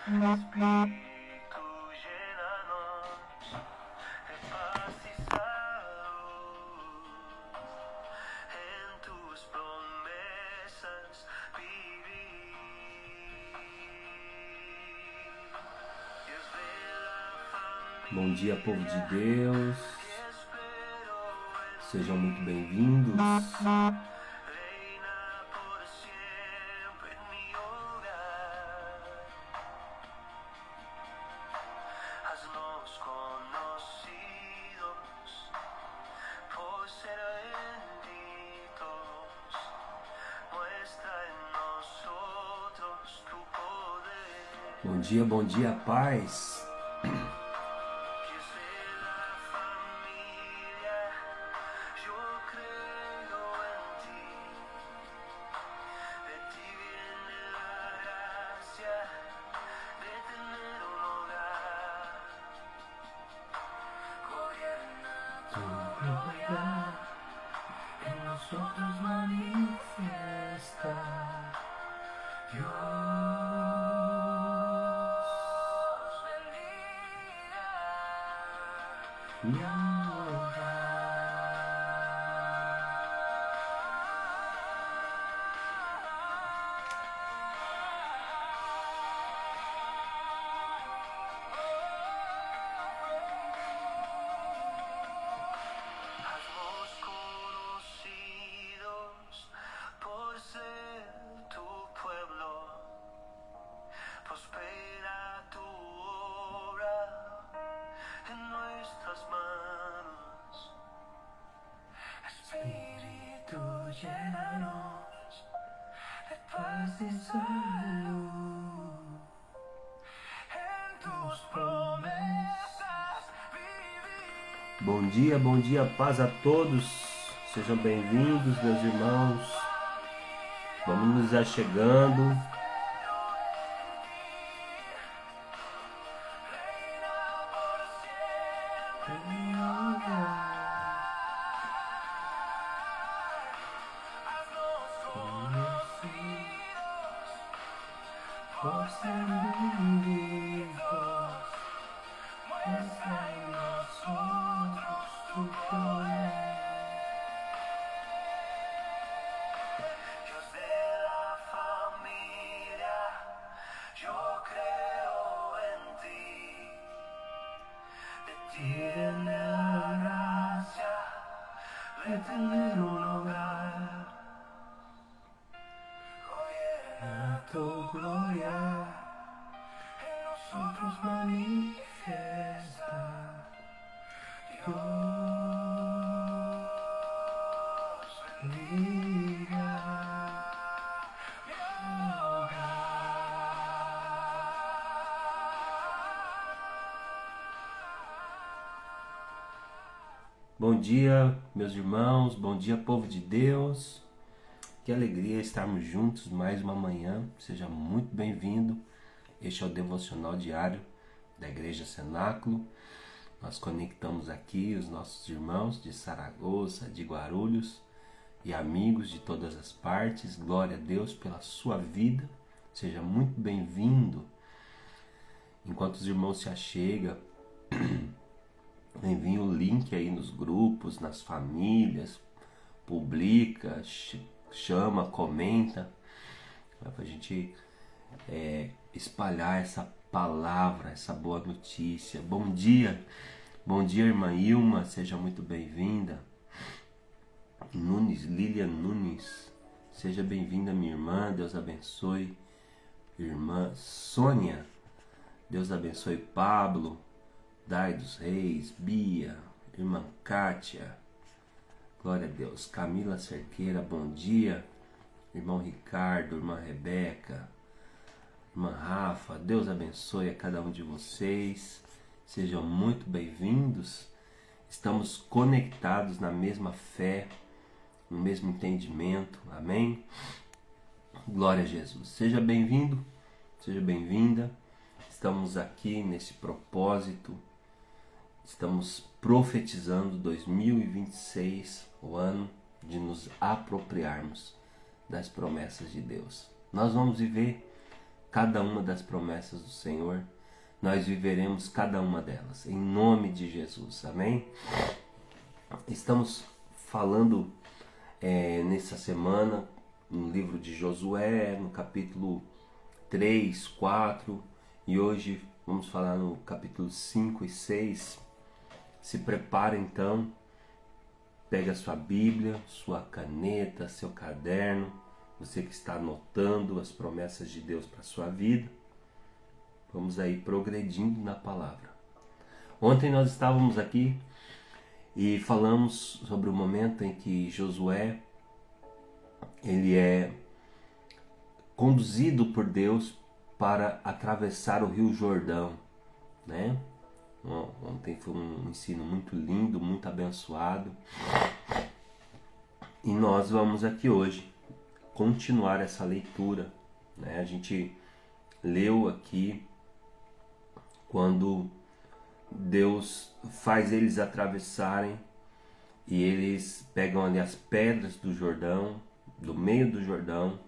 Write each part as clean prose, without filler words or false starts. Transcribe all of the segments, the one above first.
Espírito llena-nos de paz y salud. En tus promesas vivir. Dios de la familia. Bom dia, povo de Deus. Sejam muito bem-vindos. Reina por siempre en mi hogar. Haznos conocidos por ser benditos. Muestra en nosotros tu poder. Bom dia, paz. Dios de la familia, yo creo en ti. De ti viene la gracia de tener un hogar. Gobierna tu gloria, en nosotros manifiesta. Dios bendiga mi hogar. Haznos conocidos por ser tu pueblo. Prospera tu obra en nuestras manos. Espíritu llénanos de paz y salud. En tus promesas vivir. Bom dia, paz a todos. Sejam bem-vindos, meus irmãos. Vamos nos achegando. Por ser benditos, muestra en nosotros tu poder. Dios de la familia, yo creo en ti. De ti viene la gracia de tener un hogar. Gobierna tu gloria, en nosotros manifiesta. Dios bendiga mi hogar. Bom dia, meus irmãos. Bom dia, povo de Deus. Que alegria estarmos juntos mais uma manhã. Seja muito bem-vindo. Este é o devocional diário da Igreja Cenáculo. Nós conectamos aqui os nossos irmãos de Saragoça, de Guarulhos e amigos de todas as partes. Glória a Deus pela sua vida. Seja muito bem-vindo. Enquanto os irmãos se achegam, envie o link aí nos grupos, nas famílias, publica, chama, comenta, para a gente espalhar essa palavra, essa boa notícia. Bom dia, irmã Ilma, seja muito bem-vinda. Lilian Nunes, seja bem-vinda, minha irmã, Deus abençoe. Irmã Sônia, Deus abençoe. Pablo, Dai dos Reis, Bia, irmã Kátia, glória a Deus. Camila Cerqueira, bom dia. Irmão Ricardo, irmã Rebeca, irmã Rafa, Deus abençoe a cada um de vocês. Sejam muito bem-vindos. Estamos conectados na mesma fé, no mesmo entendimento. Amém? Glória a Jesus. Seja bem-vindo, seja bem-vinda. Estamos aqui nesse propósito. Estamos profetizando 2026, o ano de nos apropriarmos das promessas de Deus. Nós vamos viver cada uma das promessas do Senhor, nós viveremos cada uma delas, em nome de Jesus, amém? Estamos falando nessa semana no livro de Josué, no capítulo 3, 4, e hoje vamos falar no capítulo 5 e 6. Se prepara então, pega a sua Bíblia, sua caneta, seu caderno, você que está anotando as promessas de Deus para a sua vida. Vamos aí progredindo na palavra. Ontem nós estávamos aqui e falamos sobre o momento em que Josué ele é conduzido por Deus para atravessar o Rio Jordão, né? Ontem foi um ensino muito lindo, muito abençoado. E nós vamos aqui hoje continuar essa leitura, né? A gente leu aqui quando Deus faz eles atravessarem e eles pegam ali as pedras do Jordão, do meio do Jordão,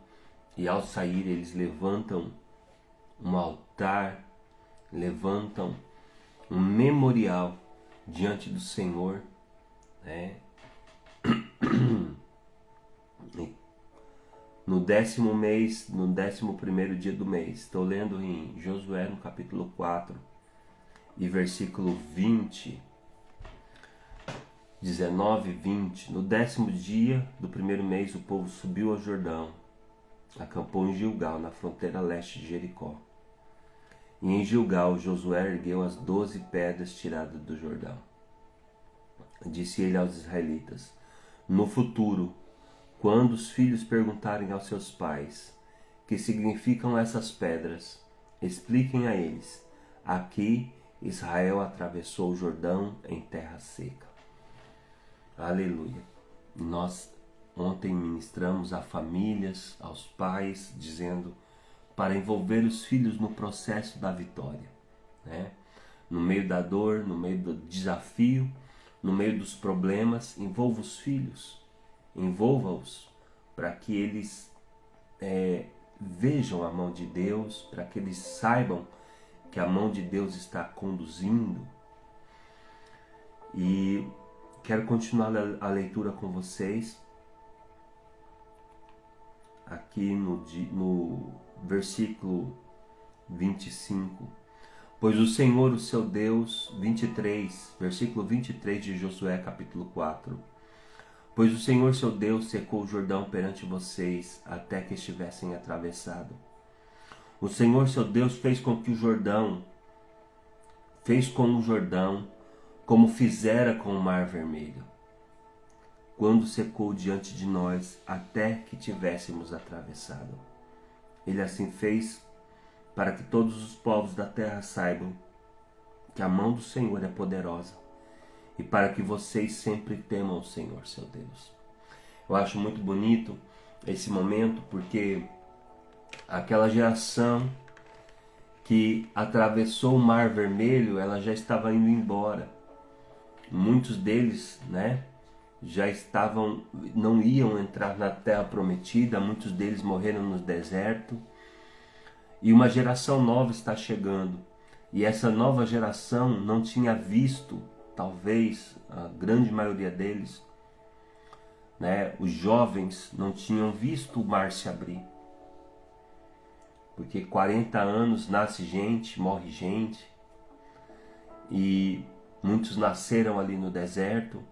e ao sair eles levantam um altar, levantam um memorial diante do Senhor, né? No 10º mês, no 11º dia do mês, estou lendo em Josué no capítulo 4 e versículo 20, 19 e 20. No 10º dia do primeiro mês o povo subiu ao Jordão, acampou em Gilgal, na fronteira leste de Jericó. E em Gilgal Josué ergueu as 12 pedras tiradas do Jordão. Disse ele aos israelitas: no futuro, quando os filhos perguntarem aos seus pais que significam essas pedras, expliquem a eles: aqui Israel atravessou o Jordão em terra seca. Aleluia. Nós ontem ministramos a famílias, aos pais, dizendo para envolver os filhos no processo da vitória, né? No meio da dor, no meio do desafio, no meio dos problemas, envolva os filhos, envolva-os para que eles vejam a mão de Deus, para que eles saibam que a mão de Deus está conduzindo. E quero continuar a leitura com vocês aqui no versículo 25. Pois o Senhor, o seu Deus, 23, versículo 23 de Josué capítulo 4. Pois o Senhor, seu Deus, secou o Jordão perante vocês até que estivessem atravessado. O Senhor, seu Deus, fez com o Jordão como fizera com o Mar Vermelho, quando secou diante de nós até que tivéssemos atravessado. Ele assim fez para que todos os povos da terra saibam que a mão do Senhor é poderosa e para que vocês sempre temam o Senhor, seu Deus. Eu acho muito bonito esse momento porque aquela geração que atravessou o Mar Vermelho, ela já estava indo embora. Muitos deles, né, não iam entrar na terra prometida, muitos deles morreram no deserto. E uma geração nova está chegando. E essa nova geração não tinha visto, talvez a grande maioria deles, né, os jovens não tinham visto o mar se abrir. Porque 40 anos nasce gente, morre gente. E muitos nasceram ali no deserto.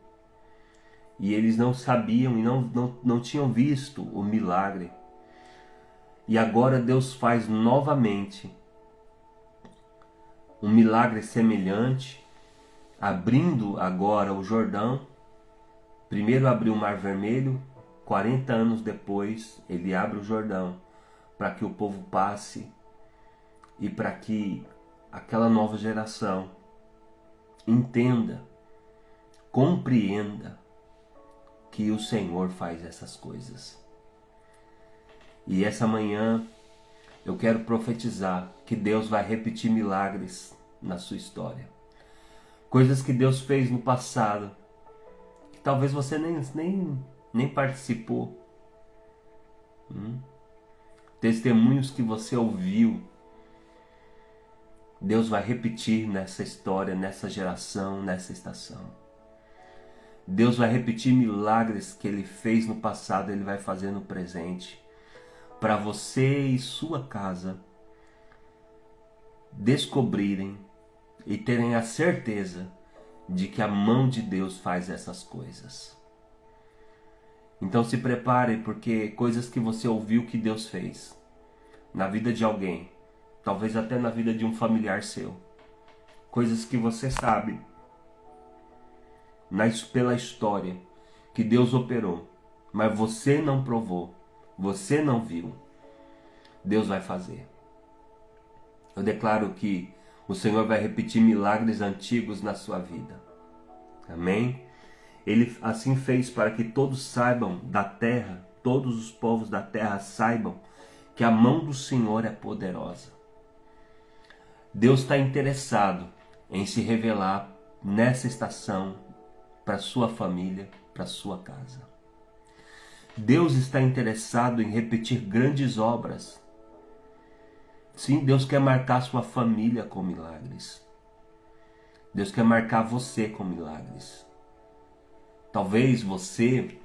E eles não sabiam e não tinham visto o milagre. E agora Deus faz novamente um milagre semelhante, abrindo agora o Jordão. Primeiro abriu o Mar Vermelho, 40 anos depois ele abre o Jordão para que o povo passe e para que aquela nova geração entenda, compreenda que o Senhor faz essas coisas. E essa manhã eu quero profetizar que Deus vai repetir milagres na sua história. Coisas que Deus fez no passado, que talvez você nem participou. testemunhos que você ouviu, Deus vai repetir nessa história, nessa geração, nessa estação. Deus vai repetir milagres que Ele fez no passado, Ele vai fazer no presente. Para você e sua casa descobrirem e terem a certeza de que a mão de Deus faz essas coisas. Então se prepare, porque coisas que você ouviu que Deus fez na vida de alguém, talvez até na vida de um familiar seu, coisas que você sabe pela história que Deus operou, mas você não provou, você não viu, Deus vai fazer. Eu declaro que o Senhor vai repetir milagres antigos na sua vida. Amém? Ele assim fez para que todos saibam da terra, todos os povos da terra saibam que a mão do Senhor é poderosa. Deus está interessado em se revelar nessa estação para sua família, para sua casa. Deus está interessado em repetir grandes obras. Sim, Deus quer marcar sua família com milagres. Deus quer marcar você com milagres. Talvez você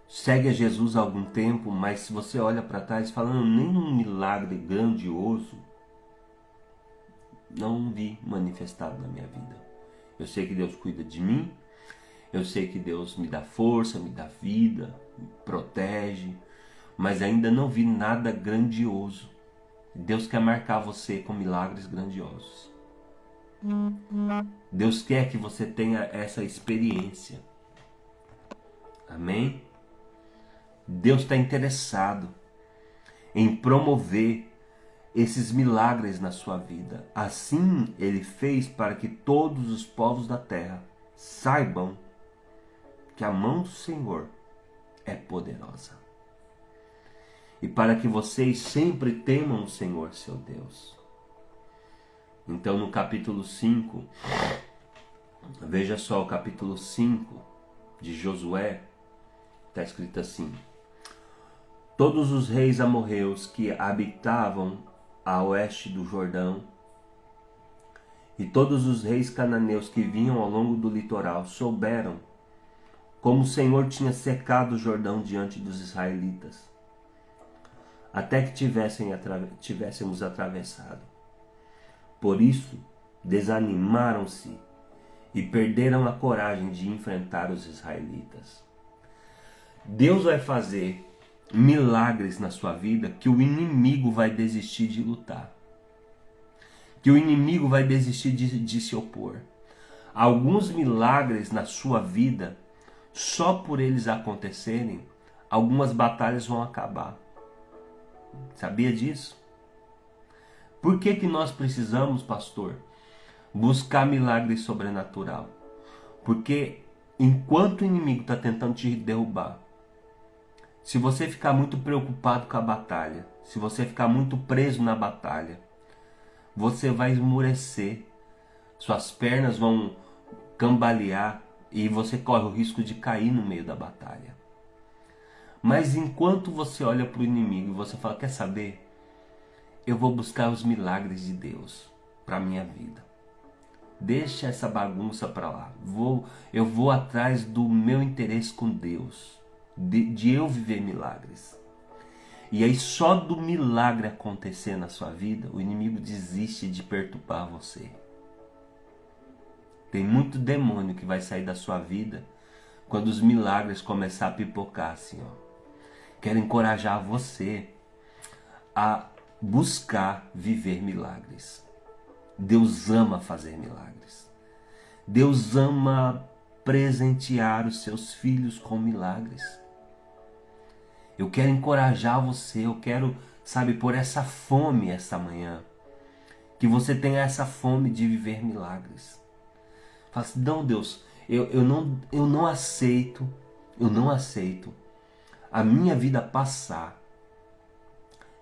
segue a Jesus há algum tempo, mas se você olha para trás falando, nenhum milagre grandioso não vi manifestado na minha vida. Eu sei que Deus cuida de mim, eu sei que Deus me dá força, me dá vida, me protege, mas ainda não vi nada grandioso. Deus quer marcar você com milagres grandiosos. Deus quer que você tenha essa experiência. Amém? Deus está interessado em promover esses milagres na sua vida. Assim Ele fez para que todos os povos da terra saibam que a mão do Senhor é poderosa. E para que vocês sempre temam o Senhor, seu Deus. Então no capítulo 5, veja só o capítulo 5 de Josué, está escrito assim: todos os reis amorreus que habitavam a oeste do Jordão e todos os reis cananeus que vinham ao longo do litoral souberam como o Senhor tinha secado o Jordão diante dos israelitas, até que tivéssemos atravessado. Por isso, desanimaram-se e perderam a coragem de enfrentar os israelitas. Deus vai fazer milagres na sua vida que o inimigo vai desistir de lutar. Que o inimigo vai desistir de se opor. Alguns milagres na sua vida, só por eles acontecerem, algumas batalhas vão acabar. Sabia disso? Por que nós precisamos, pastor, buscar milagre sobrenatural? Porque enquanto o inimigo está tentando te derrubar, se você ficar muito preocupado com a batalha, se você ficar muito preso na batalha, você vai esmurecer, suas pernas vão cambalear e você corre o risco de cair no meio da batalha. Mas enquanto você olha para o inimigo e você fala, quer saber? Eu vou buscar os milagres de Deus para a minha vida. Deixa essa bagunça para lá. Eu vou atrás do meu interesse com Deus. De eu viver milagres. E aí só do milagre acontecer na sua vida, o inimigo desiste de perturbar você. Tem muito demônio que vai sair da sua vida quando os milagres começar a pipocar assim, ó. Quero encorajar você a buscar viver milagres. Deus ama fazer milagres. Deus ama presentear os seus filhos com milagres. Eu quero encorajar você, eu quero, pôr essa fome essa manhã. Que você tenha essa fome de viver milagres. Fala assim, não, Deus, eu não aceito a minha vida passar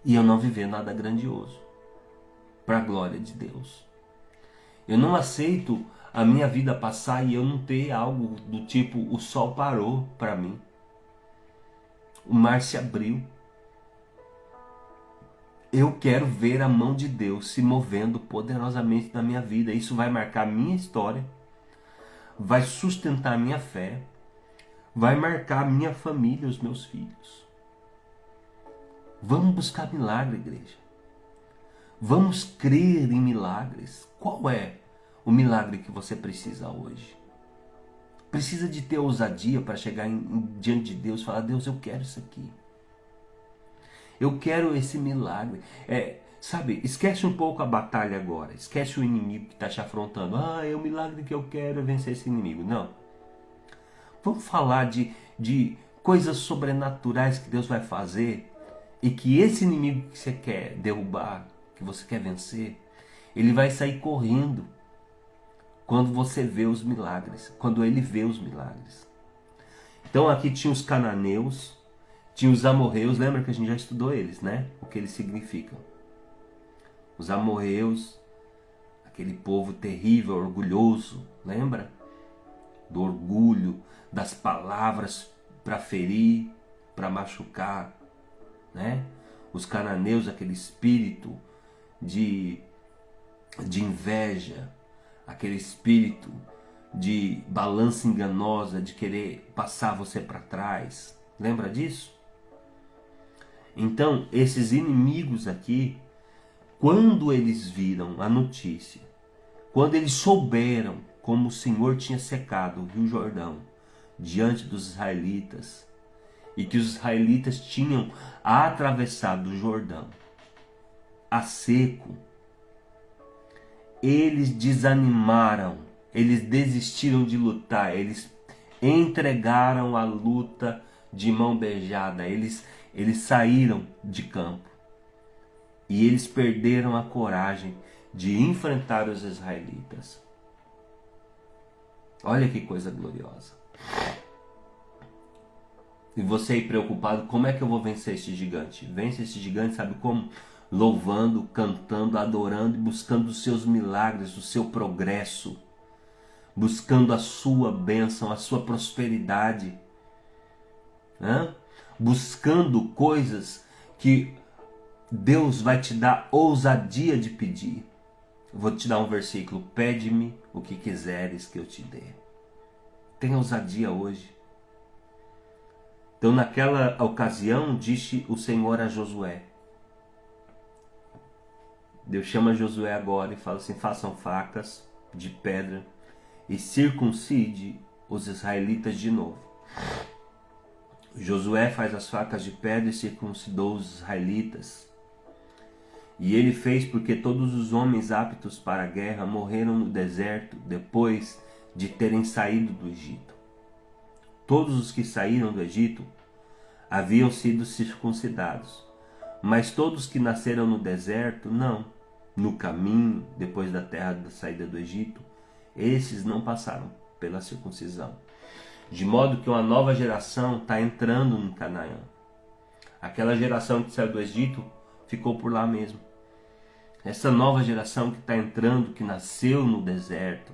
e eu não viver nada grandioso para a glória de Deus. Eu não aceito a minha vida passar e eu não ter algo do tipo, o sol parou para mim. O mar se abriu. eu quero ver a mão de Deus se movendo poderosamente na minha vida. Isso vai marcar a minha história, vai sustentar a minha fé, vai marcar a minha família, os meus filhos. Vamos buscar milagre, igreja. Vamos crer em milagres. Qual é o milagre que você precisa hoje? Precisa de ter ousadia para chegar diante de Deus e falar: Deus, eu quero isso aqui. Eu quero esse milagre. Sabe, esquece um pouco a batalha agora. Esquece o inimigo que está te afrontando. É o milagre que eu quero é vencer esse inimigo. Não. Vamos falar de coisas sobrenaturais que Deus vai fazer e que esse inimigo que você quer derrubar, que você quer vencer, ele vai sair correndo quando você vê os milagres, quando ele vê os milagres. Então aqui tinha os cananeus, tinha os amorreus, lembra que a gente já estudou eles, né? O que eles significam. Os amorreus, aquele povo terrível, orgulhoso, lembra? Do orgulho, das palavras para ferir, para machucar, né? Os cananeus, aquele espírito de inveja, aquele espírito de balança enganosa, de querer passar você para trás. Lembra disso? Então, esses inimigos aqui, quando eles viram a notícia, quando eles souberam como o Senhor tinha secado o Rio Jordão diante dos israelitas, e que os israelitas tinham atravessado o Jordão a seco, eles desanimaram, eles desistiram de lutar, eles entregaram a luta de mão beijada, eles saíram de campo e eles perderam a coragem de enfrentar os israelitas. Olha que coisa gloriosa. E você aí preocupado, como é que eu vou vencer esse gigante? Vence esse gigante, sabe como? Louvando, cantando, adorando e buscando os seus milagres, o seu progresso, buscando a sua bênção, a sua prosperidade, buscando coisas que Deus vai te dar ousadia de pedir. Eu vou te dar um versículo: pede-me o que quiseres que eu te dê. Tenha ousadia hoje. Então naquela ocasião disse o Senhor a Josué. Deus chama Josué agora e fala assim: façam facas de pedra e circuncide os israelitas de novo. Josué faz as facas de pedra e circuncidou os israelitas. E ele fez porque todos os homens aptos para a guerra morreram no deserto depois de terem saído do Egito. Todos os que saíram do Egito haviam sido circuncidados, mas todos que nasceram no deserto, não. No caminho, depois da terra da saída do Egito, esses não passaram pela circuncisão. De modo que uma nova geração está entrando em Canaã. Aquela geração que saiu do Egito ficou por lá mesmo. Essa nova geração que está entrando, que nasceu no deserto,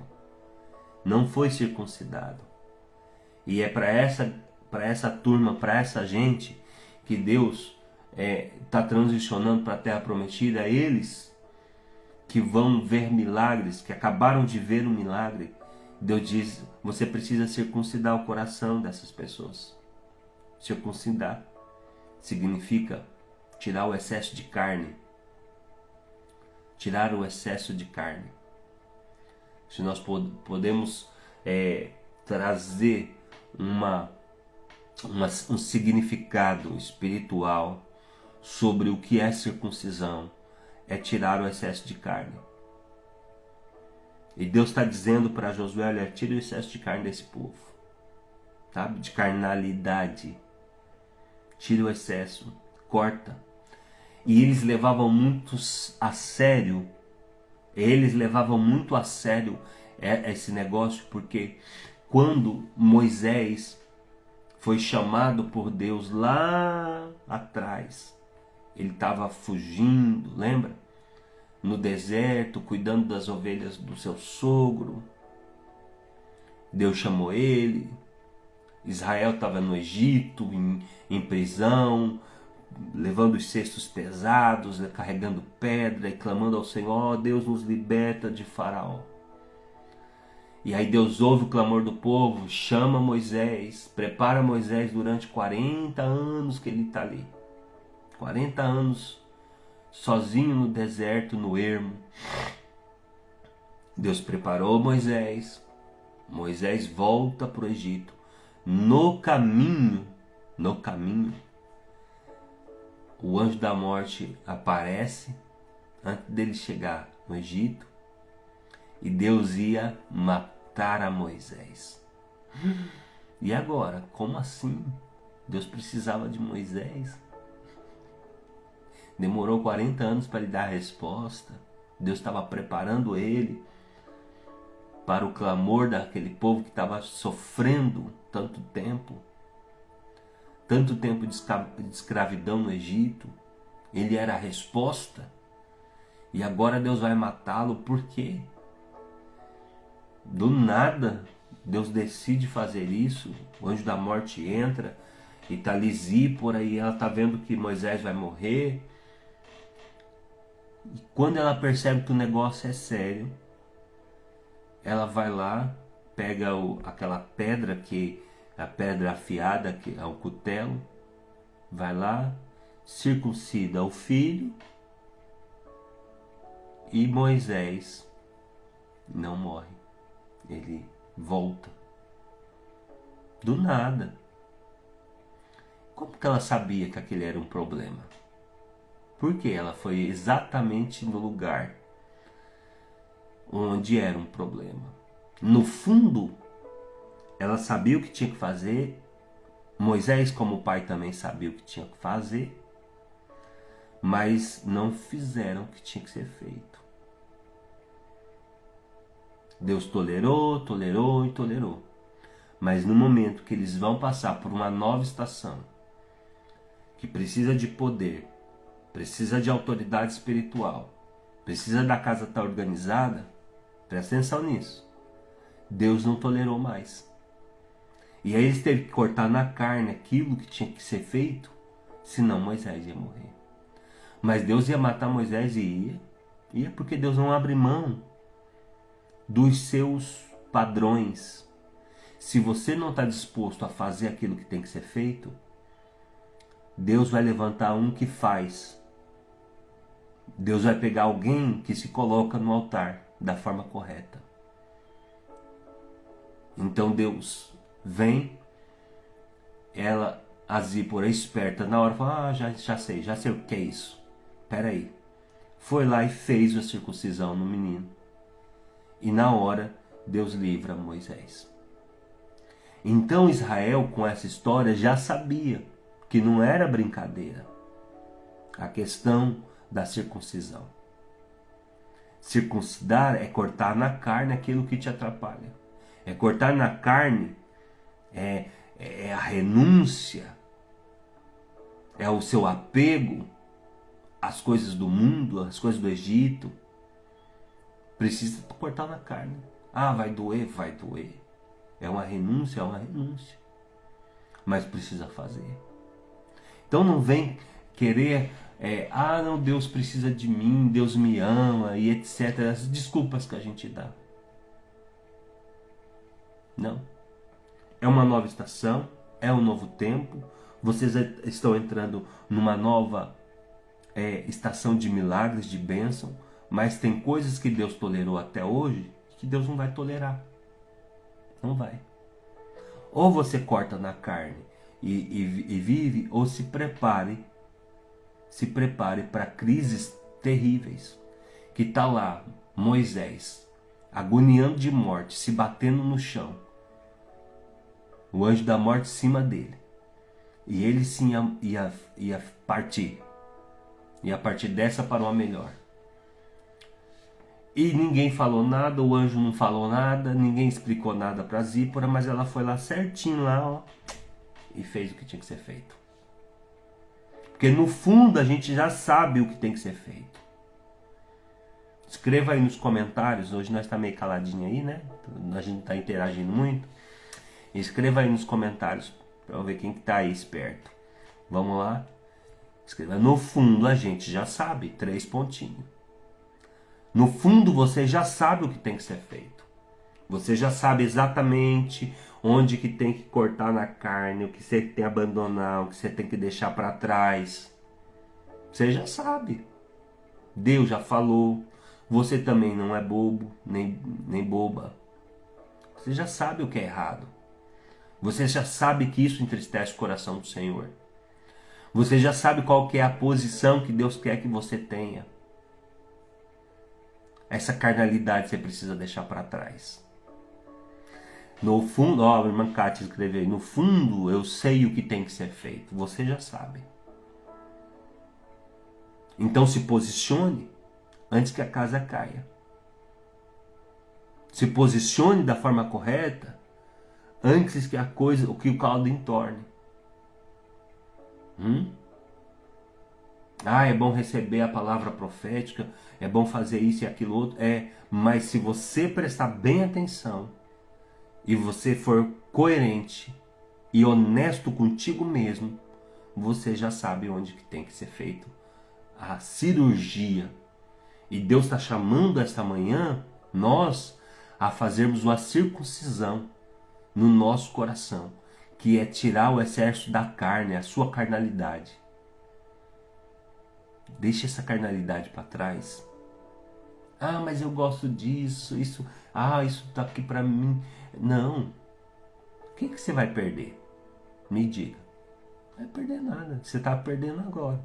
não foi circuncidado. E é para essa turma, para essa gente, que Deus está transicionando para a Terra Prometida. Eles que vão ver milagres, que acabaram de ver um milagre. Deus diz: você precisa circuncidar o coração dessas pessoas. Circuncidar significa tirar o excesso de carne. Tirar o excesso de carne. Se nós podemos trazer um significado espiritual sobre o que é circuncisão, é tirar o excesso de carne. E Deus está dizendo para Josué: olha, tira o excesso de carne desse povo, sabe? De carnalidade. Tira o excesso, corta. E eles levavam muito a sério. Esse negócio, porque quando Moisés foi chamado por Deus lá atrás, ele estava fugindo, lembra? No deserto, cuidando das ovelhas do seu sogro. Deus chamou ele. Israel estava no Egito, em prisão, levando os cestos pesados, carregando pedra e clamando ao Senhor: ó Deus, nos liberta de Faraó. E aí Deus ouve o clamor do povo, chama Moisés, prepara Moisés durante 40 anos que ele está ali. 40 anos sozinho no deserto, no ermo. Deus preparou Moisés. Moisés volta para o Egito. No caminho, o anjo da morte aparece antes dele chegar no Egito. E Deus ia matar a Moisés. E agora? Como assim? Deus precisava de Moisés? Demorou 40 anos para lhe dar a resposta. Deus estava preparando ele para o clamor daquele povo que estava sofrendo tanto tempo de escravidão no Egito. Ele era a resposta. E agora Deus vai matá-lo. Por quê? Do nada, Deus decide fazer isso. O anjo da morte entra e está ali Zípora, e ela está vendo que Moisés vai morrer. E quando ela percebe que o negócio é sério, ela vai lá, pega aquela pedra, a pedra afiada, que é o cutelo, vai lá, circuncida o filho, e Moisés não morre. Ele volta. Do nada. Como que ela sabia que aquele era um problema? Porque ela foi exatamente no lugar onde era um problema. No fundo, ela sabia o que tinha que fazer. Moisés, como pai, também sabia o que tinha que fazer, mas não fizeram o que tinha que ser feito. Deus tolerou. Mas no momento que eles vão passar por uma nova estação, que precisa de poder, precisa de autoridade espiritual, precisa da casa estar organizada, presta atenção nisso. Deus não tolerou mais. E aí eles teve que cortar na carne aquilo que tinha que ser feito, senão Moisés ia morrer. Mas Deus ia matar Moisés e ia porque Deus não abre mão dos seus padrões. Se você não está disposto a fazer aquilo que tem que ser feito, Deus vai levantar um que faz. Deus vai pegar alguém que se coloca no altar da forma correta. Então Deus vem, a Zípora esperta na hora, fala: já sei o que é isso. Espera aí. Foi lá e fez a circuncisão no menino. E na hora, Deus livra Moisés. Então Israel, com essa história, já sabia que não era brincadeira a questão da circuncisão. Circuncidar é cortar na carne aquilo que te atrapalha. É cortar na carne, é a renúncia, é o seu apego às coisas do mundo, às coisas do Egito. Precisa cortar na carne. Vai doer? Vai doer. É uma renúncia. Mas precisa fazer. Então não vem querer, não, Deus precisa de mim, Deus me ama e etc. As desculpas que a gente dá. Não. É uma nova estação, é um novo tempo. Vocês estão entrando numa nova estação de milagres, de bênção. Mas tem coisas que Deus tolerou até hoje que Deus não vai tolerar. Não vai. Ou você corta na carne e vive, ou se prepare para crises terríveis. Que está lá Moisés, agoniando de morte, se batendo no chão. O anjo da morte em cima dele. E ele sim ia partir. Ia partir dessa para uma melhor. E ninguém falou nada, o anjo não falou nada, ninguém explicou nada para Zípora, mas ela foi lá certinho lá, e fez o que tinha que ser feito. Porque no fundo a gente já sabe o que tem que ser feito. Escreva aí nos comentários, hoje nós estamos meio caladinho aí, né? A gente está interagindo muito. Escreva aí nos comentários para eu ver quem está aí esperto. Vamos lá. Escreva, no fundo a gente já sabe, 3 pontinhos. No fundo você já sabe o que tem que ser feito. Você já sabe exatamente onde que tem que cortar na carne, o que você tem que abandonar, o que você tem que deixar para trás. Você já sabe. Deus já falou. Você também não é bobo, nem boba. Você já sabe o que é errado. Você já sabe que isso entristece o coração do Senhor. Você já sabe qual que é a posição que Deus quer que você tenha. Essa carnalidade você precisa deixar para trás. No fundo, ó, a irmã Kátia escreveu, no fundo eu sei o que tem que ser feito. Você já sabe. Então se posicione antes que a casa caia. Se posicione da forma correta antes que o caldo entorne. É bom receber a palavra profética, é bom fazer isso e aquilo outro. Mas se você prestar bem atenção e você for coerente e honesto contigo mesmo, você já sabe onde que tem que ser feito a cirurgia. E Deus está chamando esta manhã nós a fazermos uma circuncisão no nosso coração, que é tirar o excesso da carne, a sua carnalidade. Deixe essa carnalidade para trás. Mas eu gosto disso, isso tá aqui para mim. Não. O que você vai perder? Me diga. Não vai perder nada. Você está perdendo agora.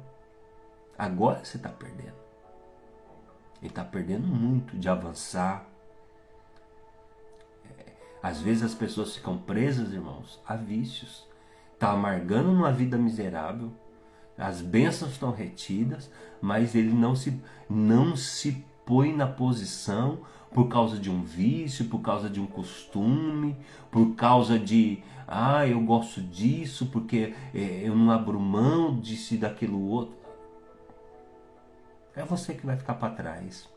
Agora você está perdendo. E está perdendo muito de avançar. Às vezes as pessoas ficam presas, irmãos, a vícios. Está amargando uma vida miserável. As bênçãos estão retidas, mas ele não se põe na posição por causa de um vício, por causa de um costume, por causa de, eu gosto disso, porque eu não abro mão disso e daquilo outro. É você que vai ficar para trás.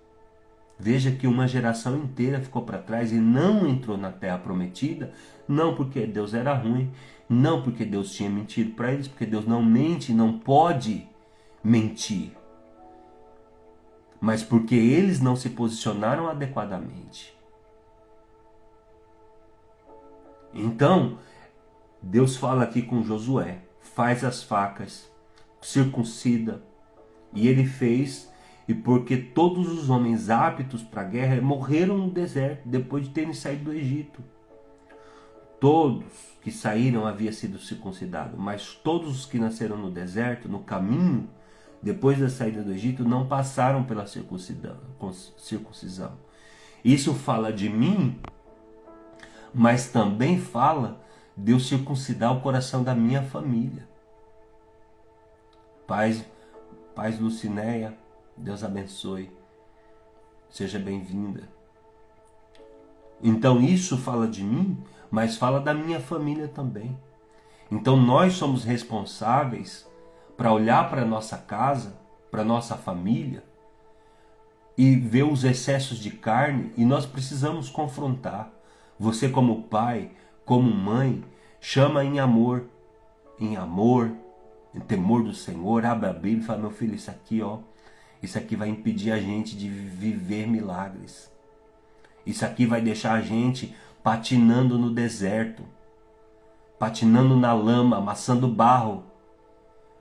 Veja que uma geração inteira ficou para trás e não entrou na terra prometida, não porque Deus era ruim, não porque Deus tinha mentido para eles, porque Deus não mente, não pode mentir, mas porque eles não se posicionaram adequadamente. Então, Deus fala aqui com Josué, faz as facas, circuncida, e ele fez, e porque todos os homens aptos para a guerra morreram no deserto, depois de terem saído do Egito. Todos que saíram haviam sido circuncidados, mas todos os que nasceram no deserto, no caminho, depois da saída do Egito, não passaram pela circuncisão. Isso fala de mim, mas também fala de eu circuncidar o coração da minha família. Paz Lucinéia, Deus abençoe. Seja bem-vinda. Então isso fala de mim, mas fala da minha família também. Então nós somos responsáveis para olhar para a nossa casa, para a nossa família e ver os excessos de carne, e nós precisamos confrontar. Você como pai, como mãe, chama em amor, em temor do Senhor, abre a Bíblia e fala, meu filho, isso aqui vai impedir a gente de viver milagres. Isso aqui vai deixar a gente patinando no deserto, patinando na lama, amassando barro.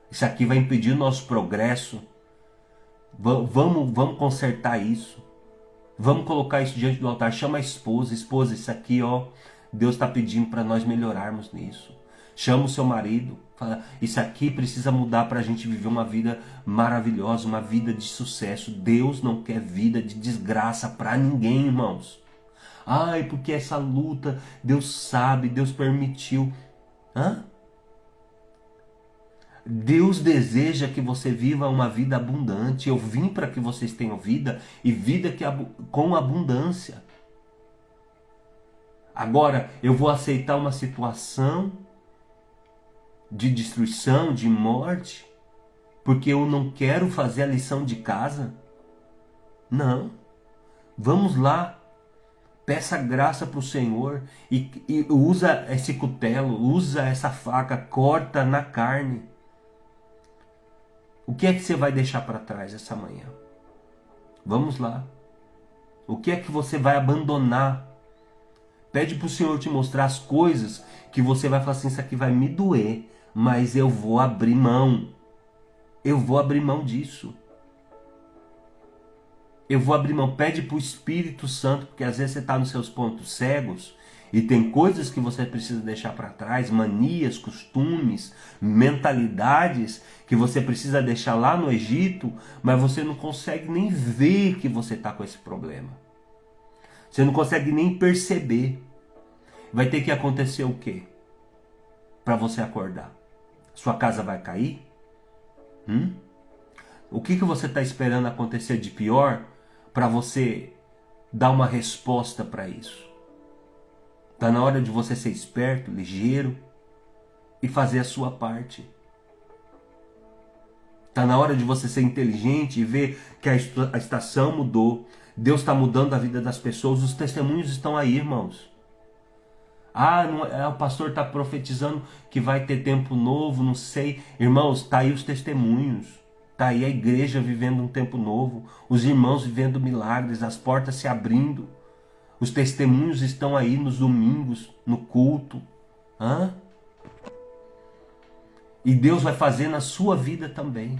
Isso aqui vai impedir o nosso progresso. Vamos consertar isso. Vamos colocar isso diante do altar. Chama a esposa, isso aqui, Deus está pedindo para nós melhorarmos nisso. Chama o seu marido, fala, isso aqui precisa mudar para a gente viver uma vida maravilhosa, uma vida de sucesso. Deus não quer vida de desgraça para ninguém, irmãos. Porque essa luta, Deus sabe, Deus permitiu. Deus deseja que você viva uma vida abundante. Eu vim para que vocês tenham vida e vida com abundância. Agora, eu vou aceitar uma situação de destruição, de morte, porque eu não quero fazer a lição de casa? Não. Vamos lá. Peça graça para o Senhor e usa esse cutelo, usa essa faca, corta na carne. O que é que você vai deixar para trás essa manhã? Vamos lá. O que é que você vai abandonar? Pede para o Senhor te mostrar as coisas que você vai falar assim, isso aqui vai me doer, mas eu vou abrir mão. Eu vou abrir mão disso. Eu vou abrir mão. Pede para o Espírito Santo, porque às vezes você está nos seus pontos cegos e tem coisas que você precisa deixar para trás, manias, costumes, mentalidades que você precisa deixar lá no Egito, mas você não consegue nem ver que você está com esse problema. Você não consegue nem perceber. Vai ter que acontecer o quê? Para você acordar? Sua casa vai cair? O que você está esperando acontecer de pior para você dar uma resposta para isso? Está na hora de você ser esperto, ligeiro e fazer a sua parte. Está na hora de você ser inteligente e ver que a estação mudou. Deus está mudando a vida das pessoas. Os testemunhos estão aí, irmãos. O pastor está profetizando que vai ter tempo novo, não sei. Irmãos, está aí os testemunhos. Está aí a igreja vivendo um tempo novo. Os irmãos vivendo milagres, as portas se abrindo. Os testemunhos estão aí nos domingos, no culto. E Deus vai fazer na sua vida também.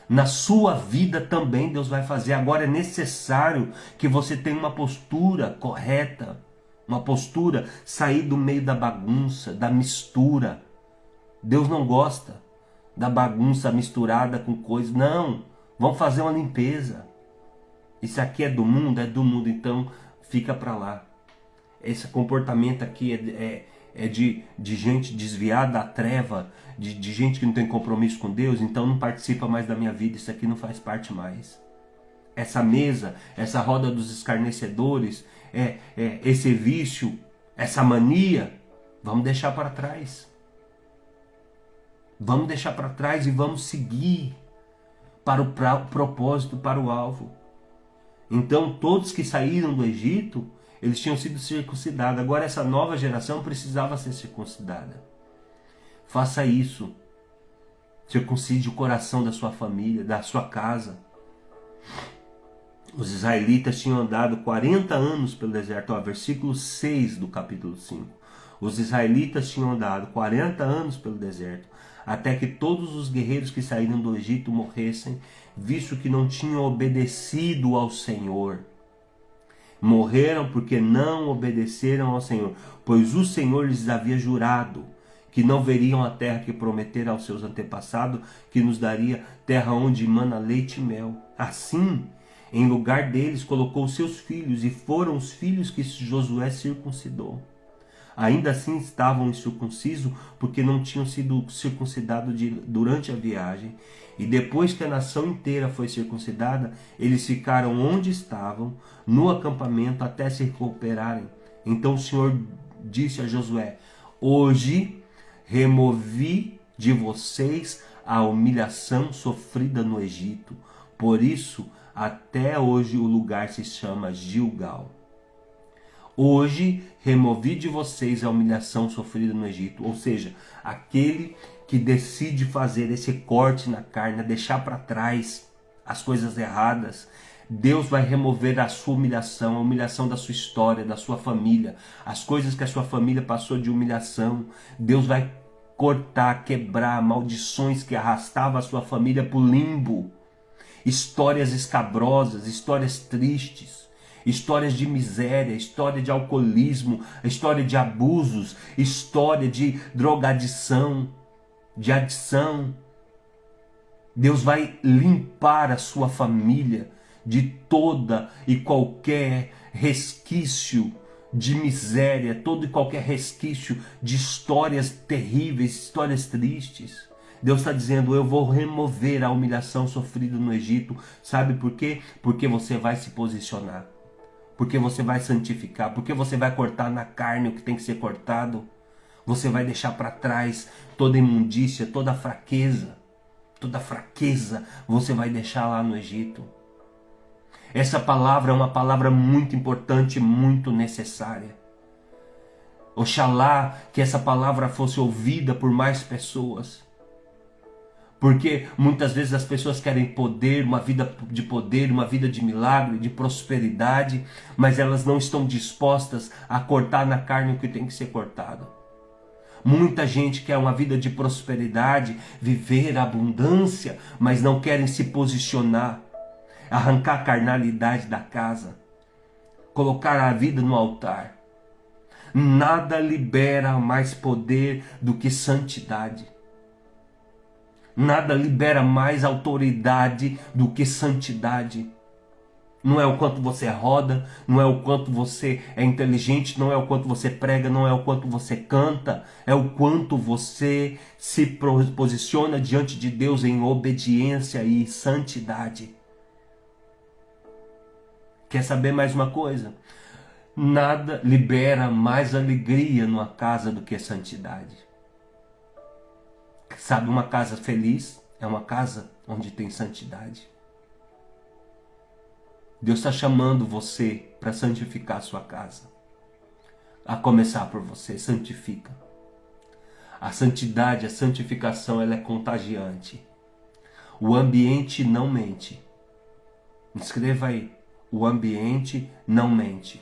Na sua vida também Deus vai fazer. Agora é necessário que você tenha uma postura correta. Uma postura, sair do meio da bagunça, da mistura. Deus não gosta da bagunça misturada com coisas. Não, vamos fazer uma limpeza. Isso aqui é do mundo, então fica para lá. Esse comportamento aqui é de gente desviada da treva, de gente que não tem compromisso com Deus, então não participa mais da minha vida, isso aqui não faz parte mais. Essa mesa, essa roda dos escarnecedores, esse vício, essa mania, vamos deixar para trás. Vamos deixar para trás e vamos seguir para o propósito, para o alvo. Então todos que saíram do Egito, eles tinham sido circuncidados. Agora essa nova geração precisava ser circuncidada. Faça isso. Circuncide o coração da sua família, da sua casa. Os israelitas tinham andado 40 anos pelo deserto. Versículo 6 do capítulo 5. Os israelitas tinham andado 40 anos pelo deserto, até que todos os guerreiros que saíram do Egito morressem, visto que não tinham obedecido ao Senhor. Morreram porque não obedeceram ao Senhor, pois o Senhor lhes havia jurado que não veriam a terra que prometera aos seus antepassados, que nos daria terra onde mana leite e mel. Assim, em lugar deles, colocou seus filhos, e foram os filhos que Josué circuncidou. Ainda assim estavam incircuncisos, porque não tinham sido circuncidados durante a viagem. E depois que a nação inteira foi circuncidada, eles ficaram onde estavam, no acampamento, até se recuperarem. Então o Senhor disse a Josué: hoje removi de vocês a humilhação sofrida no Egito. Por isso, até hoje o lugar se chama Gilgal. Hoje removi de vocês a humilhação sofrida no Egito. Ou seja, aquele que decide fazer esse corte na carne, deixar para trás as coisas erradas, Deus vai remover a sua humilhação, a humilhação da sua história, da sua família, as coisas que a sua família passou de humilhação. Deus vai cortar, quebrar maldições que arrastavam a sua família para o limbo. Histórias escabrosas, histórias tristes, histórias de miséria, história de alcoolismo, história de abusos, história de drogadição, de adição. Deus vai limpar a sua família de toda e qualquer resquício de miséria, todo e qualquer resquício de histórias terríveis, histórias tristes. Deus está dizendo: eu vou remover a humilhação sofrida no Egito. Sabe por quê? Porque você vai se posicionar. Porque você vai santificar. Porque você vai cortar na carne o que tem que ser cortado. Você vai deixar para trás toda imundícia, toda fraqueza. Toda fraqueza você vai deixar lá no Egito. Essa palavra é uma palavra muito importante, muito necessária. Oxalá que essa palavra fosse ouvida por mais pessoas. Porque muitas vezes as pessoas querem poder, uma vida de milagre, de prosperidade, mas elas não estão dispostas a cortar na carne o que tem que ser cortado. Muita gente quer uma vida de prosperidade, viver a abundância, mas não querem se posicionar, arrancar a carnalidade da casa, colocar a vida no altar. Nada libera mais poder do que santidade. Nada libera mais autoridade do que santidade. Não é o quanto você roda, não é o quanto você é inteligente, não é o quanto você prega, não é o quanto você canta, é o quanto você se posiciona diante de Deus em obediência e santidade. Quer saber mais uma coisa? Nada libera mais alegria numa casa do que santidade. Sabe, uma casa feliz é uma casa onde tem santidade. Deus está chamando você para santificar a sua casa. A começar por você, santifica. A santidade, a santificação, ela é contagiante. O ambiente não mente. Escreva aí, o ambiente não mente.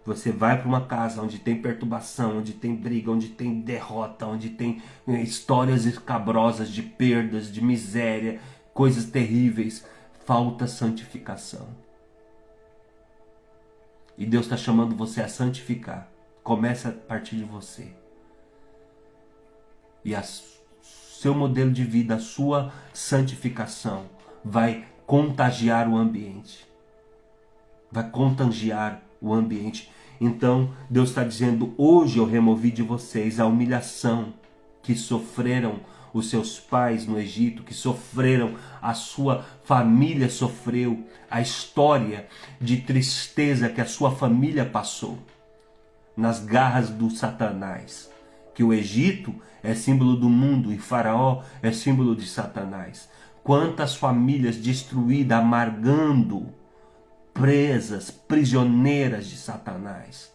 Você vai para uma casa onde tem perturbação, onde tem briga, onde tem derrota, onde tem histórias escabrosas de perdas, de miséria, coisas terríveis. Falta santificação. E Deus está chamando você a santificar. Começa a partir de você. E seu modelo de vida, a sua santificação vai contagiar o ambiente. Vai contagiar o ambiente. Então Deus está dizendo: hoje eu removi de vocês a humilhação que sofreram os seus pais no Egito, que sofreram, a sua família sofreu, a história de tristeza que a sua família passou nas garras do Satanás. Que o Egito é símbolo do mundo e Faraó é símbolo de Satanás. Quantas famílias destruídas, amargando, presas, prisioneiras de Satanás.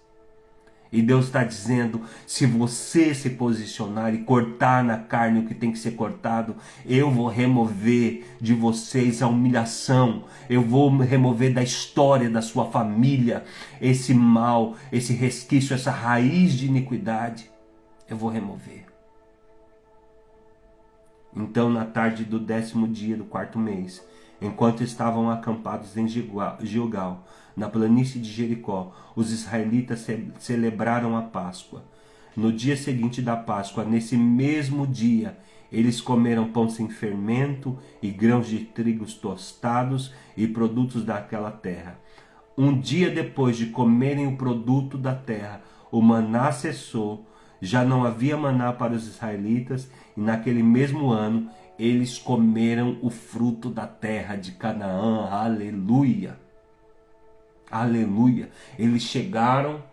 E Deus está dizendo: se você se posicionar e cortar na carne o que tem que ser cortado, eu vou remover de vocês a humilhação, eu vou remover da história da sua família esse mal, esse resquício, essa raiz de iniquidade, eu vou remover. Então, na tarde do 10º dia do 4º mês, enquanto estavam acampados em Gilgal, na planície de Jericó, os israelitas celebraram a Páscoa. No dia seguinte da Páscoa, nesse mesmo dia, eles comeram pão sem fermento e grãos de trigo tostados e produtos daquela terra. Um dia depois de comerem o produto da terra, o maná cessou, já não havia maná para os israelitas, e naquele mesmo ano eles comeram o fruto da terra de Canaã. Aleluia! Aleluia! Eles chegaram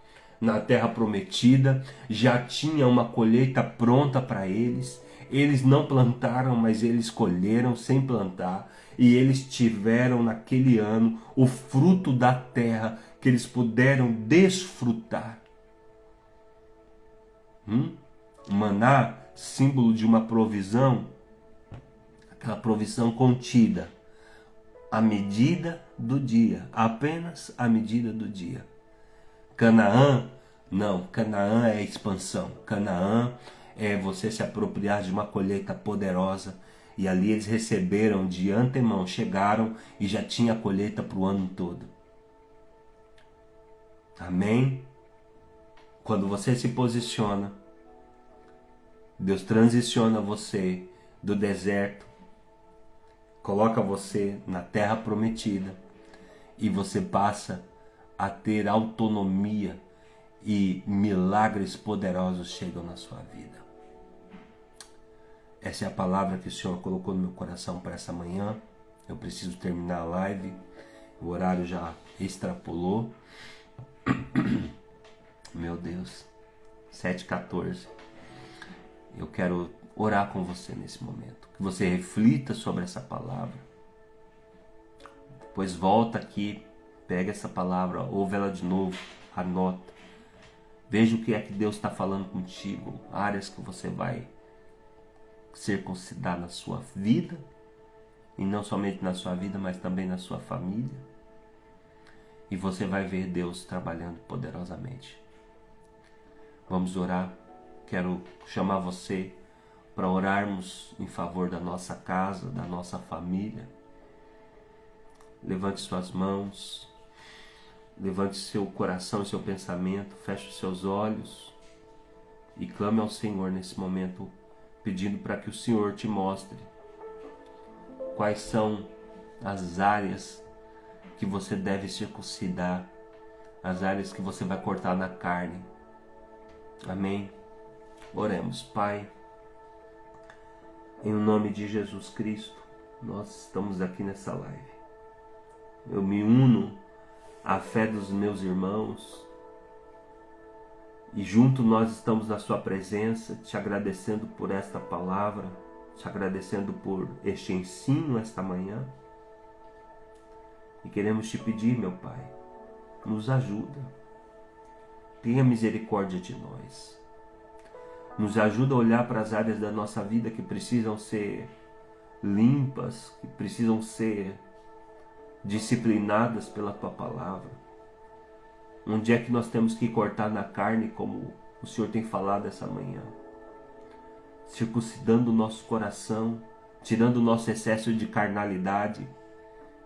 na terra prometida, já tinha uma colheita pronta para eles. Eles não plantaram, mas eles colheram sem plantar. E eles tiveram naquele ano o fruto da terra que eles puderam desfrutar. Maná, símbolo de uma provisão, aquela provisão contida, à medida do dia, apenas à medida do dia. Canaã, não, Canaã é expansão. Canaã é você se apropriar de uma colheita poderosa. E ali eles receberam de antemão, chegaram e já tinha a colheita para o ano todo. Amém? Quando você se posiciona, Deus transiciona você do deserto, coloca você na terra prometida e você passa a ter autonomia e milagres poderosos chegam na sua vida. Essa é a palavra que o Senhor colocou no meu coração para essa manhã. Eu preciso terminar a live, o horário já extrapolou. Meu Deus, 7h14. Eu quero orar com você nesse momento. Que você reflita sobre essa palavra. Depois volta aqui, pega essa palavra, ouve ela de novo, anota. Veja o que é que Deus está falando contigo, áreas que você vai circuncidar na sua vida, e não somente na sua vida, mas também na sua família. E você vai ver Deus trabalhando poderosamente. Vamos orar. Quero chamar você para orarmos em favor da nossa casa, da nossa família. Levante suas mãos, levante seu coração e seu pensamento, feche os seus olhos e clame ao Senhor nesse momento, pedindo para que o Senhor te mostre quais são as áreas que você deve circuncidar, as áreas que você vai cortar na carne. Amém? Oremos. Pai, em nome de Jesus Cristo, nós estamos aqui nessa live. Eu me uno à fé dos meus irmãos e junto nós estamos na sua presença, te agradecendo por esta palavra, te agradecendo por este ensino esta manhã. E queremos te pedir, meu Pai, nos ajuda. Tenha misericórdia de nós. Nos ajuda a olhar para as áreas da nossa vida que precisam ser limpas, que precisam ser disciplinadas pela Tua Palavra. Onde é que nós temos que cortar na carne, como o Senhor tem falado essa manhã? Circuncidando o nosso coração, tirando o nosso excesso de carnalidade,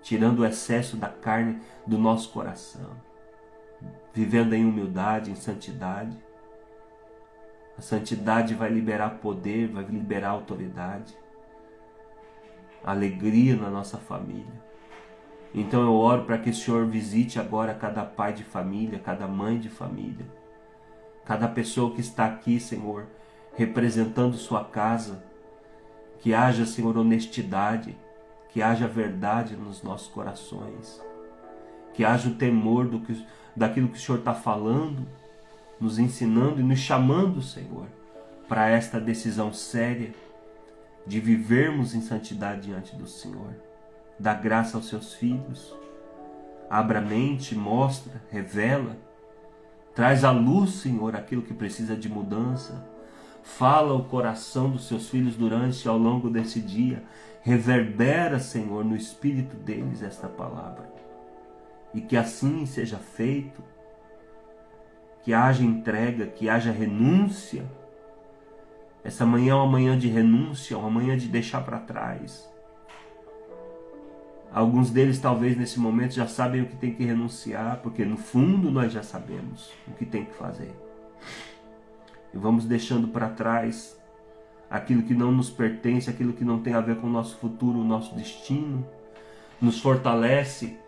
tirando o excesso da carne do nosso coração, vivendo em humildade, em santidade. A santidade vai liberar poder, vai liberar autoridade, alegria na nossa família. Então eu oro para que o Senhor visite agora cada pai de família, cada mãe de família, cada pessoa que está aqui, Senhor, representando sua casa, que haja, Senhor, honestidade, que haja verdade nos nossos corações, que haja o temor daquilo que o Senhor está falando, nos ensinando e nos chamando, Senhor, para esta decisão séria de vivermos em santidade diante do Senhor. Dá graça aos seus filhos, abra a mente, mostra, revela, traz à luz, Senhor, aquilo que precisa de mudança. Fala o coração dos seus filhos durante e ao longo desse dia. Reverbera, Senhor, no espírito deles esta palavra. E que assim seja feito. Que haja entrega, que haja renúncia. Essa manhã é uma manhã de renúncia, uma manhã de deixar para trás. Alguns deles talvez nesse momento já sabem o que tem que renunciar, porque no fundo nós já sabemos o que tem que fazer. E vamos deixando para trás aquilo que não nos pertence, aquilo que não tem a ver com o nosso futuro, o nosso destino. Nos fortalece,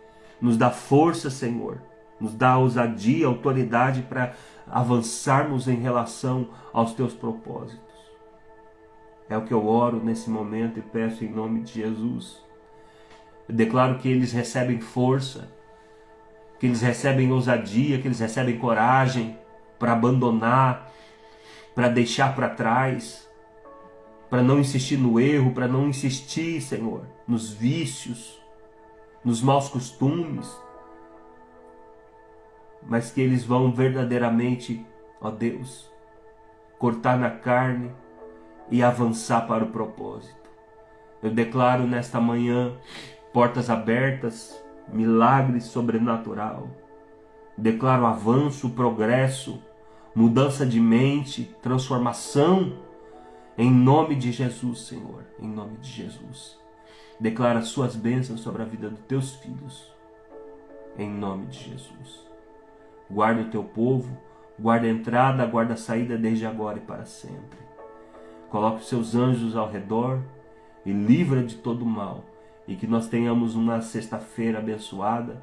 nos dá força, Senhor. Nos dá ousadia, autoridade para avançarmos em relação aos Teus propósitos. É o que eu oro nesse momento e peço em nome de Jesus. Eu declaro que eles recebem força, que eles recebem ousadia, que eles recebem coragem para abandonar, para deixar para trás, para não insistir no erro, para não insistir, Senhor, nos vícios, nos maus costumes, mas que eles vão verdadeiramente, ó Deus, cortar na carne e avançar para o propósito. Eu declaro nesta manhã portas abertas, milagre sobrenatural. Declaro avanço, progresso, mudança de mente, transformação, em nome de Jesus, Senhor, em nome de Jesus. Declara as suas bênçãos sobre a vida dos teus filhos, em nome de Jesus. Guarda o teu povo, guarda a entrada, guarda a saída desde agora e para sempre. Coloque os seus anjos ao redor e livra de todo mal. E que nós tenhamos uma sexta-feira abençoada,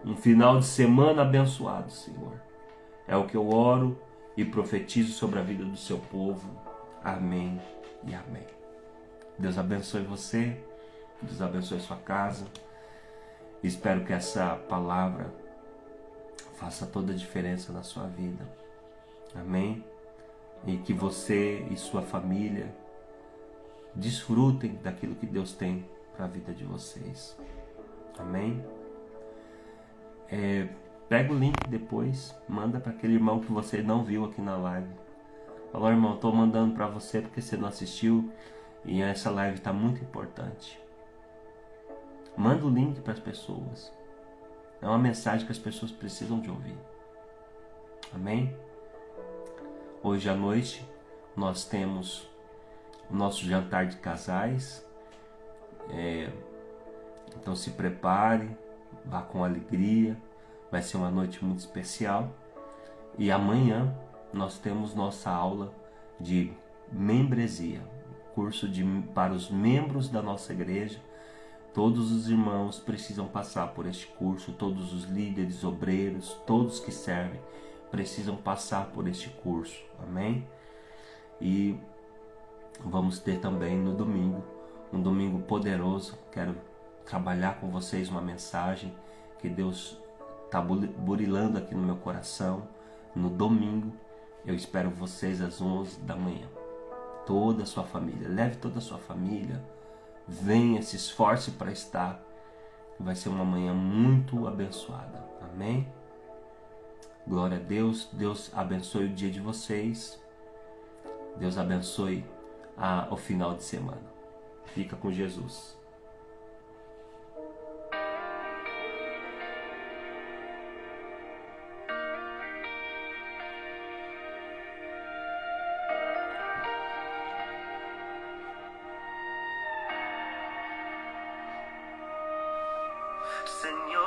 um final de semana abençoado, Senhor. É o que eu oro e profetizo sobre a vida do seu povo. Amém e amém. Deus abençoe você, Deus abençoe sua casa. Espero que essa palavra faça toda a diferença na sua vida. Amém? E que você e sua família desfrutem daquilo que Deus tem para a vida de vocês. Amém? Pega o link depois, manda para aquele irmão que você não viu aqui na live, Falou, irmão, tô mandando para você porque você não assistiu e essa live tá muito importante. Manda o link para as pessoas. É uma mensagem que as pessoas precisam de ouvir. Amém? Hoje à noite nós temos o nosso jantar de casais. Então se prepare, vá com alegria. Vai ser uma noite muito especial. E amanhã nós temos nossa aula de membresia, curso para os membros da nossa igreja. Todos os irmãos precisam passar por este curso, todos os líderes, obreiros, todos que servem precisam passar por este curso, amém? E vamos ter também no domingo, um domingo poderoso. Quero trabalhar com vocês uma mensagem que Deus está burilando aqui no meu coração. No domingo, eu espero vocês às 11 da manhã. Toda a sua família, leve toda a sua família, venha, se esforce para estar. Vai ser uma manhã muito abençoada, amém? Glória a Deus. Deus abençoe o dia de vocês. Deus abençoe o final de semana. Fica com Jesus. Senhor.